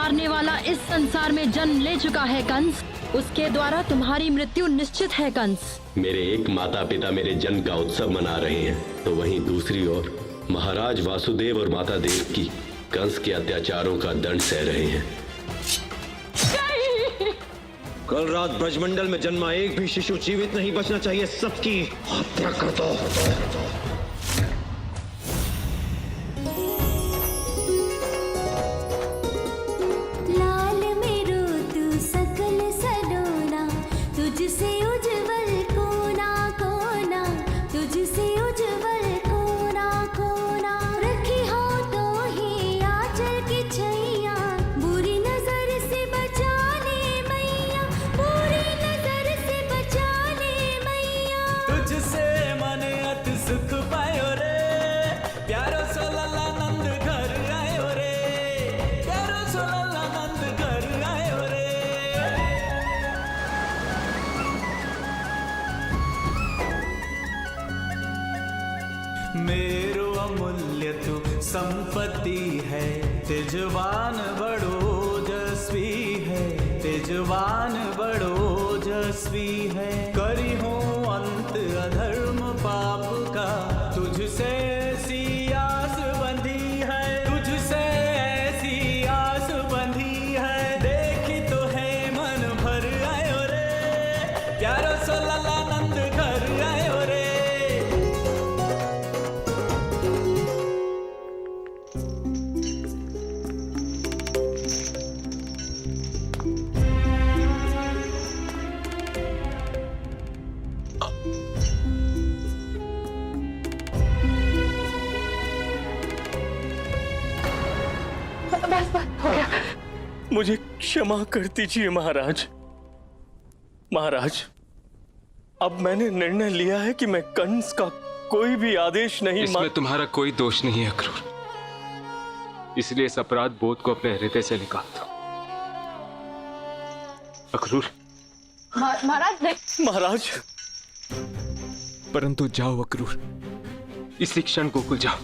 मारने वाला इस संसार में जन्म ले चुका है कंस। उसके द्वारा तुम्हारी मृत्यु निश्चित है कंस। मेरे एक माता पिता मेरे जन्म का उत्सव मना रहे हैं, तो वहीं दूसरी ओर महाराज वासुदेव और माता देवकी कंस के अत्याचारों का दंड सह रहे हैं। कल रात ब्रजमंडल में जन्मा एक भी शिशु जीवित नहीं बचना चाहिए, सबकी हत्या कर दो। लाल मेरो तू सकल सलोना, तुझसे उज्जवल कोना कोना, तुझसे उज्जवल कोना कोना। रखी हो तो ही आंचल की छैया, बुरी नजर से बचा ले मैया, बुरी नजर से बचा ले मैया। तुझसे मन अति सुख पायो रे, प्यारो सो लल्ला नंद घर आयो रे, प्यारो सो लल्ला नंद घर आयो रे। मेरो अमूल्य तू संपत्ति है, तेजवान बड़ो जस्वी है, तेजवान बड़ो जस्वी है। करी हो अंत अधर्म पाप का, तुझसे ऐसी आस बंधी है, तुझसे ऐसी आस बंधी है। देखी तो है मन भर आयो रे, प्यारो सो लल्ला नंद घर आयो रे। मुझे क्षमा कर दीजिए महाराज। महाराज, अब मैंने निर्णय लिया है कि मैं कंस का कोई भी आदेश नहीं इसमें तुम्हारा कोई दोष नहीं है अक्रूर, इसलिए इस अपराध बोध को अपने हृदय से निकाल दो। अक्रूर। महाराज। परंतु जाओ अक्रूर, इसी क्षण गोकुल जाओ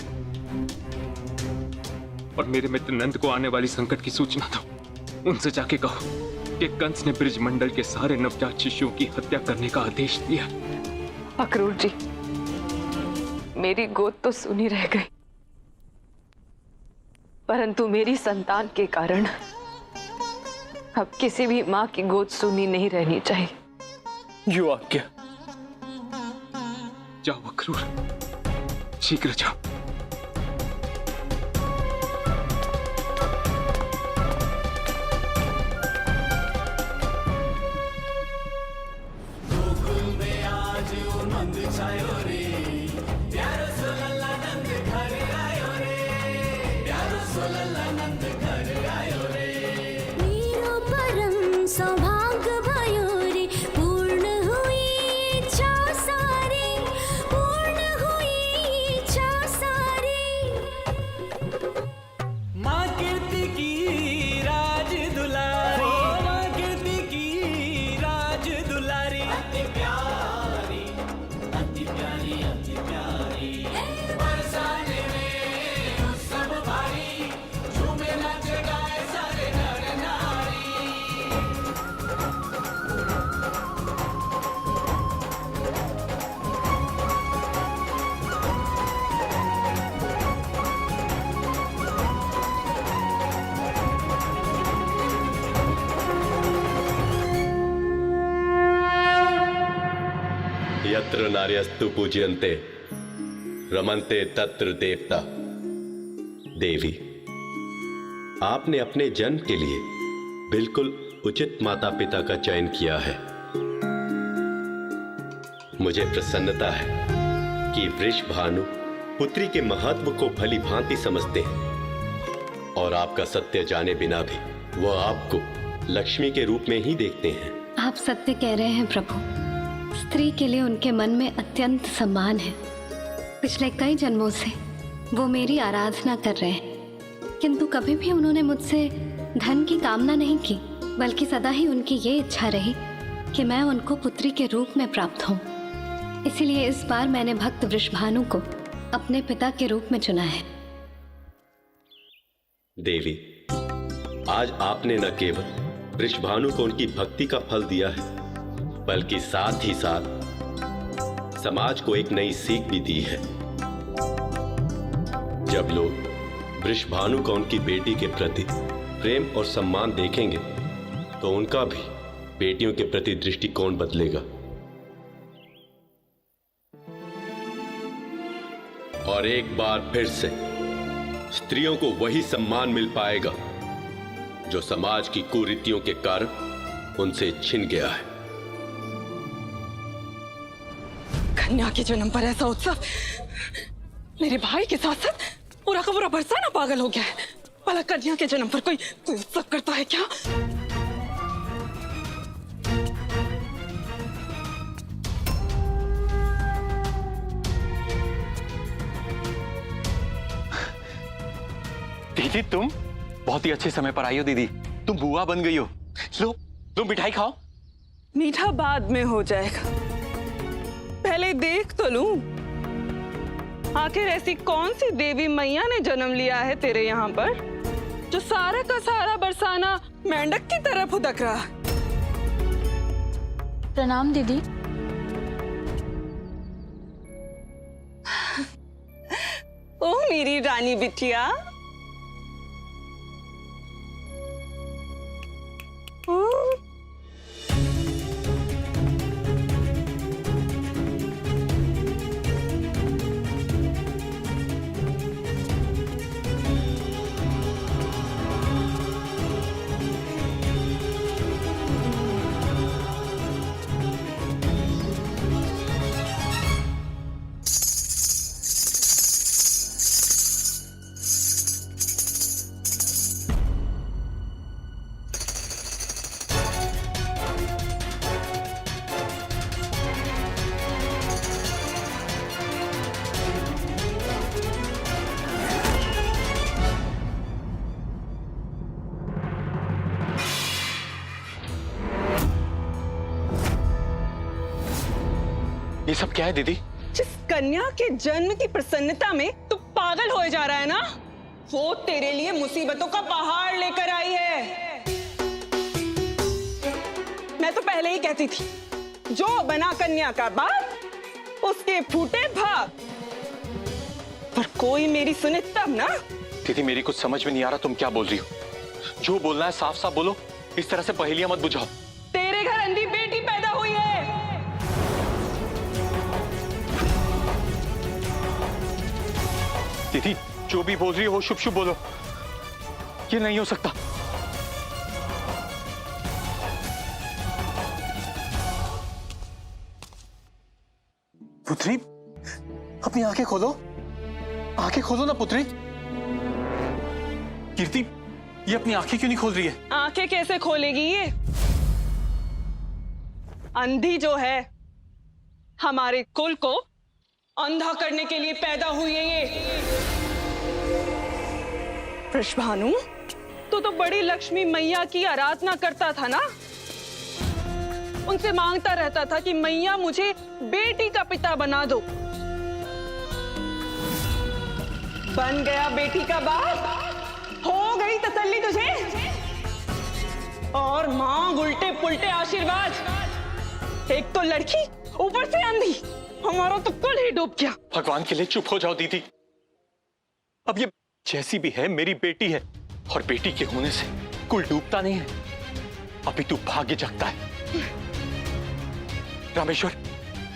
और मेरे मित्र नंद को आने वाली संकट की सूचना दो। उनसे जाके कहो कि कंस ने ब्रजमंडल के सारे नवजात शिशुओं की हत्या करने का आदेश दिया। अक्रूर जी, मेरी गोद तो सुनी रह गई, परंतु मेरी संतान के कारण अब किसी भी मां की गोद सुनी नहीं रहनी चाहिए। जो आज्ञा। जाओ अक्रूर, शीघ्र जाओ। मेरो परम सौभाग्य भयो रे, पूर्ण हुई इच्छा सारी, पूर्ण हुई इच्छा सारी। माँ कीर्ति की राज दुलारी, माँ कीर्ति की राज दुलारी। अति प्यारी, अति प्यारी, अति प्यारी। बरसाने में उत्सव भारी, झूमे नाच गाए सारे नर नारी। यत्र नार्यस्तु पूज्यन्ते रमन्ते तत्र देवता। देवी, आपने अपने जन्म के लिए बिल्कुल उचित माता पिता का चयन किया है। मुझे प्रसन्नता है कि वृषभानु पुत्री के महत्व को भली भांति समझते हैं और आपका सत्य जाने बिना भी वह आपको लक्ष्मी के रूप में ही देखते हैं। आप सत्य कह रहे हैं प्रभु। स्त्री के लिए उनके मन में अत्यंत सम्मान है। पिछले कई जन्मों से वो मेरी आराधना कर रहे हैं, किंतु कभी भी उन्होंने मुझसे धन की कामना नहीं की, बल्कि सदा ही उनकी ये इच्छा रही कि मैं उनको पुत्री के रूप में प्राप्त हूँ। इसीलिए इस बार मैंने भक्त वृषभानु को अपने पिता के रूप में चुना है। देवी, आज आपने न केवल वृषभानु को उनकी भक्ति का फल दिया है, बल्कि साथ ही साथ समाज को एक नई सीख भी दी है। जब लोग वृषभानु को उनकी बेटी के प्रति प्रेम और सम्मान देखेंगे तो उनका भी बेटियों के प्रति दृष्टिकोण बदलेगा और एक बार फिर से स्त्रियों को वही सम्मान मिल पाएगा जो समाज की कुरीतियों के कारण उनसे छिन गया है। कन्या के जन्म पर ऐसा उत्सव, मेरे भाई के साथ साथ पूरा का पूरा बरसाना पागल हो गया है। भला कन्या के जन्म पर कोई उत्सव करता है क्या? दीदी तुम बहुत ही अच्छे समय पर आई हो दीदी, तुम बुआ बन गई हो। लो लो मिठाई खाओ। मीठा बाद में हो जाएगा, पहले देख तो लूं आखिर ऐसी कौन सी देवी मैया ने जन्म लिया है तेरे यहाँ पर जो सारा का सारा बरसाना मेंढक की तरह फुदक रहा। प्रणाम दीदी। ओ मेरी रानी बिटिया, ये सब क्या है दीदी? जिस कन्या के जन्म की प्रसन्नता में तू पागल हो जा रहा है ना, वो तेरे लिए मुसीबतों का पहाड़ लेकर आई है। मैं तो पहले ही कहती थी, जो बना कन्या का बाप उसके फूटे भाग। पर कोई मेरी सुने तब ना। दीदी मेरी कुछ समझ में नहीं आ रहा तुम क्या बोल रही हो। जो बोलना है साफ साफ बोलो, इस तरह से पहेलियां मत बुझाओ। तेरे घर अंधी बेटी पैदा हुई है। दीदी जो भी बोल रही हो शुभ शुभ बोलो, ये नहीं हो सकता। पुत्री अपनी आंखें खोलो, आंखें खोलो ना पुत्री। कीर्ति ये अपनी आंखें क्यों नहीं खोल रही है? आंखें कैसे खोलेगी ये? अंधी जो है हमारे कुल को अंधा करने के लिए पैदा हुई है ये। वृषभानु, तू तो बड़ी लक्ष्मी मैया की आराधना करता था ना, उनसे मांगता रहता था कि मैया मुझे बेटी का पिता बना दो। बन गया बेटी का बाप, हो गई तसल्ली तुझे, और मांग उल्टे पुल्टे आशीर्वाद। एक तो लड़की ऊपर से अंधी, हमारा तो कुल ही डूब गया। भगवान के लिए चुप हो जाओ दीदी। अब ये जैसी भी है मेरी बेटी है, और बेटी के होने से कुल डूबता नहीं है, अभी तू भाग्य जगता है। रामेश्वर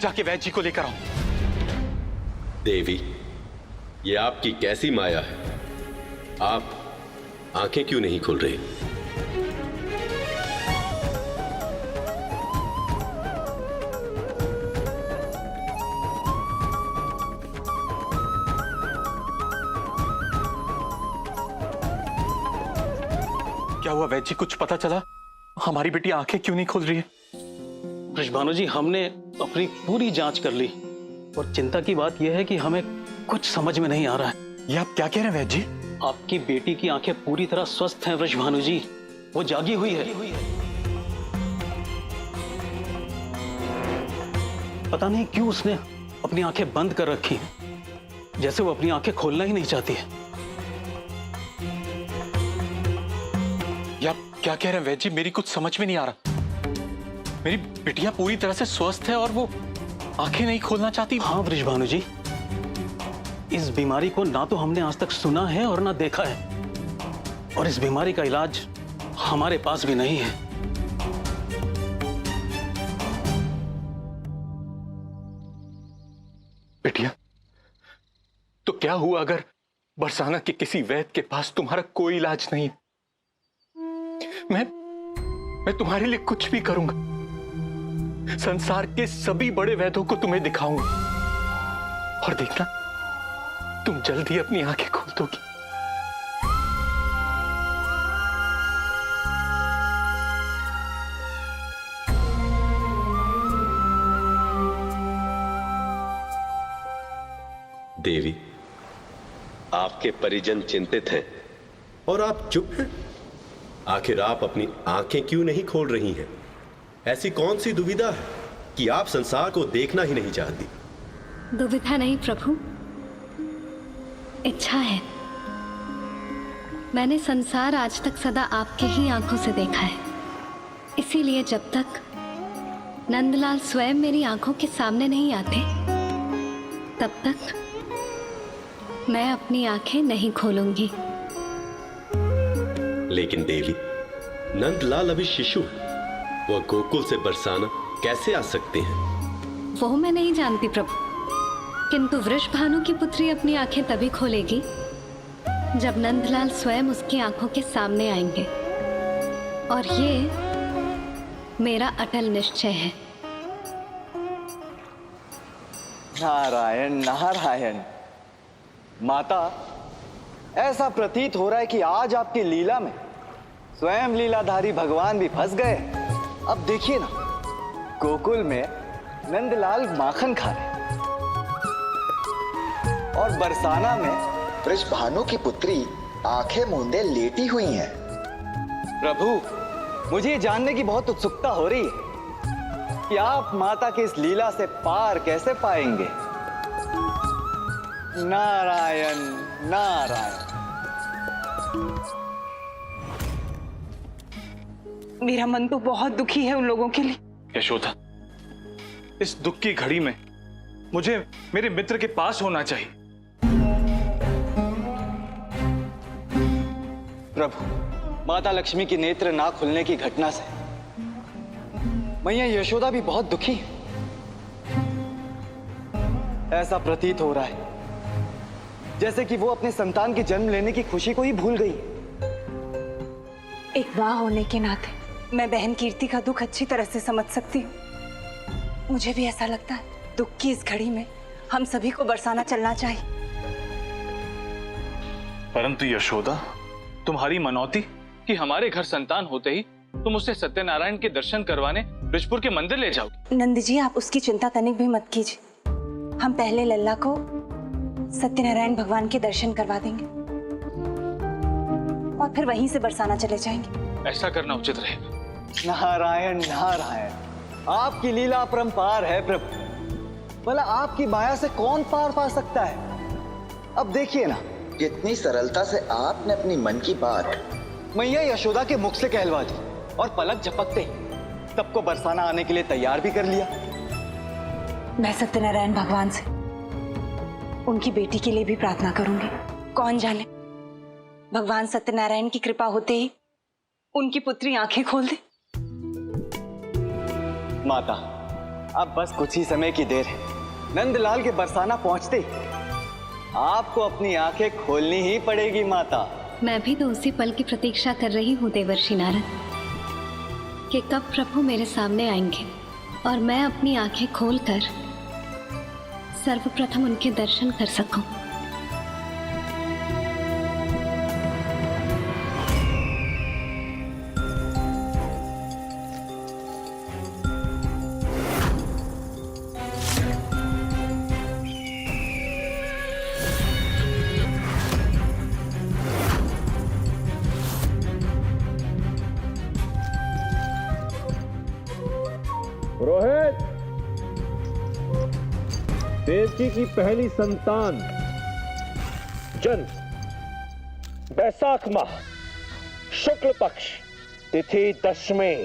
जाके वैद्य जी को लेकर आओ। देवी, ये आपकी कैसी माया है? आप आंखें क्यों नहीं खोल रही? क्या हुआ वैद्य जी, कुछ पता चला? हमारी बेटी आंखें क्यों नहीं खोल रही है? वृषभानु जी, हमने अपनी पूरी जांच कर ली और चिंता की बात यह है कि हमें कुछ समझ में नहीं आ रहा है। ये आप क्या कह रहे हैं वैद्य जी? आपकी बेटी की आंखें पूरी तरह स्वस्थ हैं वृषभानु जी, वो जागी हुई है। पता नहीं क्यों उसने अपनी आंखें बंद कर रखी हैं, जैसे वो अपनी आंखें खोलना ही नहीं चाहती है। ये आप क्या कह रहे हैं वैद्य जी? मेरी कुछ समझ में नहीं आ रहा। मेरी बिटिया पूरी तरह से स्वस्थ है और वो आंखें नहीं खोलना चाहती। हाँ वृषभानु जी, इस बीमारी को ना तो हमने आज तक सुना है और ना देखा है, और इस बीमारी का इलाज हमारे पास भी नहीं है। बिटिया, तो क्या हुआ अगर बरसाना के किसी वैद्य के पास तुम्हारा कोई इलाज नहीं है? मैं तुम्हारे लिए कुछ भी करूंगा। संसार के सभी बड़े वैद्यों को तुम्हें दिखाऊंगा और देखना, तुम जल्दी अपनी आंखें खोल दोगी। देवी, आपके परिजन चिंतित हैं और आप चुप हैं। आखिर आप अपनी आंखें क्यों नहीं खोल रही हैं? ऐसी कौन सी दुविधा है कि आप संसार को देखना ही नहीं चाहती? दुविधा नहीं प्रभु, इच्छा है। मैंने संसार आज तक सदा आपके ही आंखों से देखा है, इसीलिए जब तक नंदलाल स्वयं मेरी आंखों के सामने नहीं आते तब तक मैं अपनी आंखें नहीं खोलूंगी। लेकिन देवी, नंदलाल अभी शिशु है, वह गोकुल से बरसाना कैसे आ सकते हैं? वो मैं नहीं जानती प्रभु, किंतु वृषभानु की पुत्री अपनी आंखें तभी खोलेगी जब नंदलाल स्वयं उसकी आंखों के सामने आएंगे, और ये मेरा अटल निश्चय है। नारायण नारायण। माता, ऐसा प्रतीत हो रहा है कि आज आपकी लीला में स्वयं लीलाधारी भगवान भी फंस गए। अब देखिए ना, गोकुल में नंदलाल माखन खा रहे और बरसाना में वृषभानु की पुत्री आंखें मूंदे लेटी हुई हैं। प्रभु, मुझे जानने की बहुत उत्सुकता हो रही है कि आप माता की इस लीला से पार कैसे पाएंगे। नारायण नारायण। मेरा मन तो बहुत दुखी है उन लोगों के लिए। यशोदा, इस दुख की घड़ी में मुझे मेरे मित्र के पास होना चाहिए। प्रभु, माता लक्ष्मी की नेत्र ना खुलने की घटना से मैया यशोदा भी बहुत दुखी है। ऐसा प्रतीत हो रहा है जैसे कि वो अपने संतान के जन्म लेने की खुशी को ही भूल गई। एक माँ होने के नाते मैं बहन कीर्ति का दुख अच्छी तरह से समझ सकती हूँ। मुझे भी ऐसा लगता है, दुख की इस घड़ी में हम सभी को बरसाना चलना चाहिए। परंतु यशोदा, तुम्हारी मनौती कि हमारे घर संतान होते ही तुम उससे सत्यनारायण के दर्शन करवाने ब्रजपुर के मंदिर ले जाओगे। नंद जी, आप उसकी चिंता तनिक भी मत कीजिए। हम पहले लल्ला को सत्यनारायण भगवान के दर्शन करवा देंगे और फिर वहीं से बरसाना चले जाएंगे। ऐसा करना उचित रहेगा। नारायण नारायण, आपकी लीला अपरंपार है प्रभु। भला आपकी माया से कौन पार पा सकता है। अब देखिए ना, कितनी सरलता से आपने अपनी मन की बात मैया यशोदा के मुख से कहलवा दी और पलक झपकते सबको बरसाना आने के लिए तैयार भी कर लिया। मैं सत्यनारायण भगवान से उनकी बेटी के लिए भी प्रार्थना करूंगी। कौन जाने भगवान सत्यनारायण की कृपा होते ही उनकी पुत्री आंखें खोल दे। माता, अब बस कुछ ही समय की देर है। नंदलाल के बरसाना पहुंचते ही आपको अपनी आंखें खोलनी ही पड़ेगी माता। मैं भी तो उसी पल की प्रतीक्षा कर रही हूँ देवर्षि नारद, कि कब प्रभु मेरे सामने आएंगे और मैं अपनी आंखें खोलकर सर्वप्रथम उनके दर्शन कर सकूं। रोहित, देवकी की पहली संतान जन्म बैसाख माह शुक्ल पक्ष तिथि दशमी।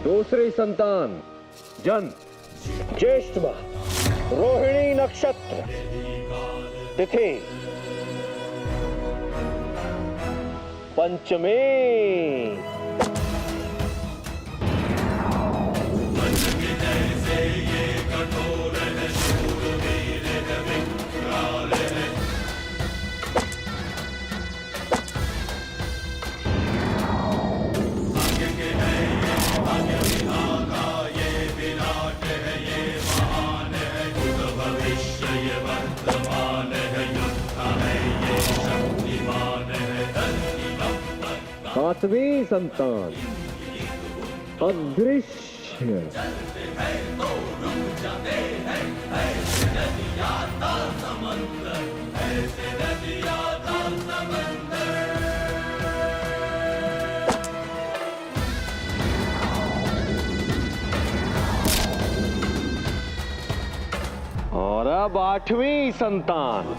दूसरी संतान जन ज्येष्ठ माह रोहिणी नक्षत्र तिथि पंचमी। सातवीं संतान अदृश्य। और अब आठवीं संतान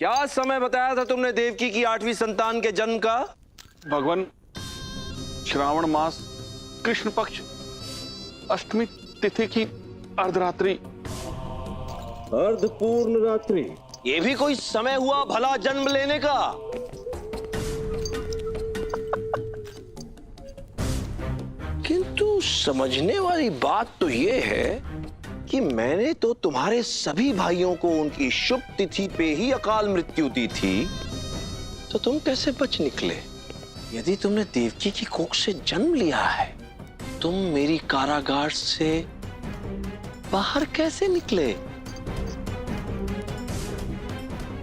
क्या समय बताया था तुमने देवकी की आठवीं संतान के जन्म का? भगवान, श्रावण मास कृष्ण पक्ष अष्टमी तिथि की अर्धरात्रि। अर्धपूर्ण रात्रि, ये भी कोई समय हुआ भला जन्म लेने का? किंतु समझने वाली बात तो ये है कि मैंने तो तुम्हारे सभी भाइयों को उनकी शुभ तिथि पे ही अकाल मृत्यु दी थी, तो तुम कैसे बच निकले? यदि तुमने देवकी की कोख से जन्म लिया है, तुम मेरी कारागार से बाहर कैसे निकले?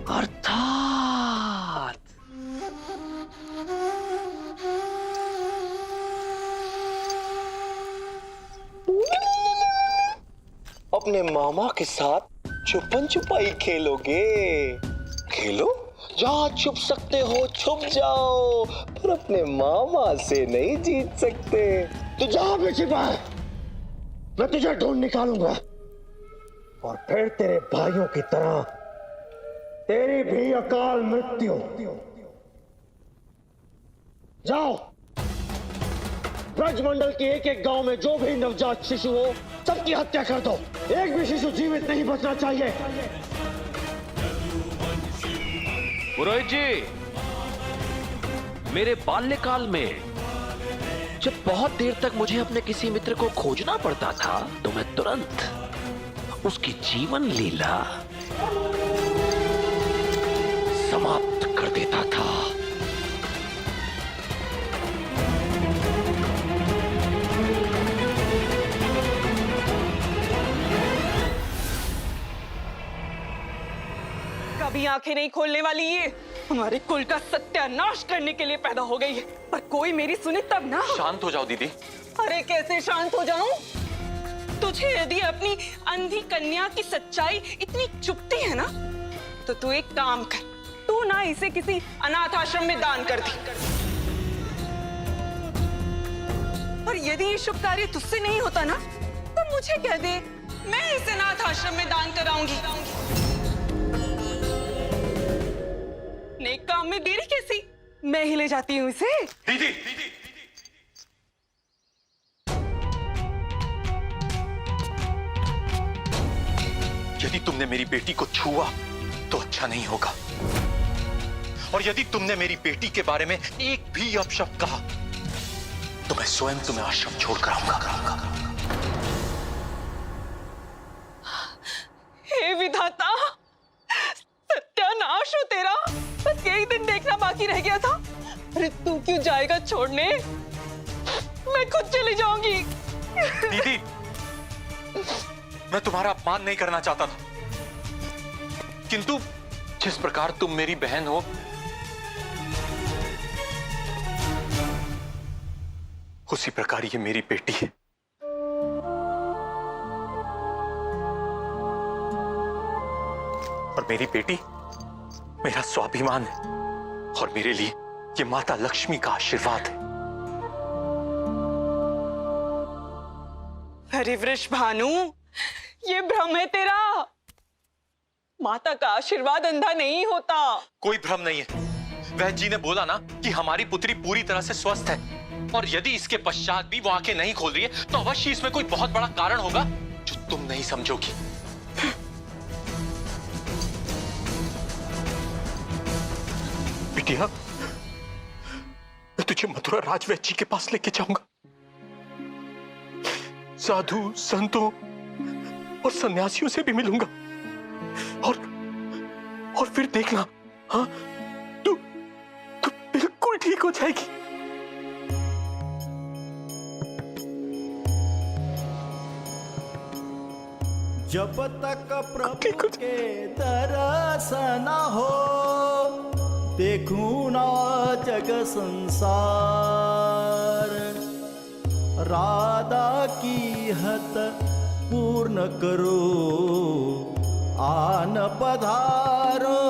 अर्थात अपने मामा के साथ छुपन छुपाई खेलोगे। खेलो, जहां छुप सकते हो छुप जाओ, पर अपने मामा से नहीं जीत सकते। तू जहां भी छिपा है, मैं तुझे ढूंढ निकालूंगा और फिर तेरे भाइयों की तरह तेरी भी अकाल मृत्यु। जाओ, ब्रजमंडल के एक एक गांव में जो भी नवजात शिशु हो, सबकी हत्या कर दो। एक भी शिशु जीवित नहीं बचना चाहिए। पुरोहित जी, मेरे बाल्यकाल में जब बहुत देर तक मुझे अपने किसी मित्र को खोजना पड़ता था, तो मैं तुरंत उसकी जीवन लीला समाप्त कर देता था। कभी आंखें नहीं खोलने वाली ये हमारे कुल का सत्यानाश करने के लिए पैदा हो गई है, पर कोई मेरी सुने तब ना। शांत हो जाओ दीदी। अरे कैसे शांत हो जाऊं? तुझे यदि अपनी अंधी कन्या की सच्चाई इतनी चुभती है ना, तो तू एक काम कर, तू ना इसे किसी अनाथ आश्रम में दान कर दी। और यदि ये शुभ कार्य तुझसे नहीं होता ना, तो मुझे कह दे, मैं इसे अनाथ आश्रम में दान कराऊंगी। नेक काम में देरी कैसी? मैं ही ले जाती हूँ इसे। दीदी, यदि तुमने मेरी बेटी को छुआ तो अच्छा नहीं होगा, और यदि तुमने मेरी बेटी के बारे में एक भी अपशब्द कहा, तो मैं स्वयं तुम्हें आश्रम छोड़कर आऊंगा। हे विधाता, सत्यानाश हो तेरा। बस एक दिन देखना बाकी रह गया था। अरे तू क्यों जाएगा छोड़ने? मैं खुद चली जाऊंगी। दीदी, मैं तुम्हारा अपमान नहीं करना चाहता था, किंतु जिस प्रकार तुम मेरी बहन हो, उसी प्रकार ये मेरी बेटी है। और मेरी बेटी मेरा स्वाभिमान है, और मेरे लिए ये माता लक्ष्मी का आशीर्वाद है। अरे वृष भानु, ये भ्रम है तेरा। माता का आशीर्वाद अंधा नहीं होता। कोई भ्रम नहीं है। वैद्य जी ने बोला ना कि हमारी पुत्री पूरी तरह से स्वस्थ है, और यदि इसके पश्चात भी वो आंखें नहीं खोल रही है तो अवश्य इसमें कोई बहुत बड़ा कारण होगा जो तुम नहीं समझोगी। बिटिया, मैं तुझे मथुरा राजवैद्य जी के पास लेके जाऊंगा। साधु संतों और सन्यासियों से भी मिलूंगा, और फिर देखना, हाँ, तू बिल्कुल ठीक हो जाएगी। जब तक प्रभु के दर्शन हो, देखूं ना जग संसार। राधा की हत पूर्ण करो, आन पधारो।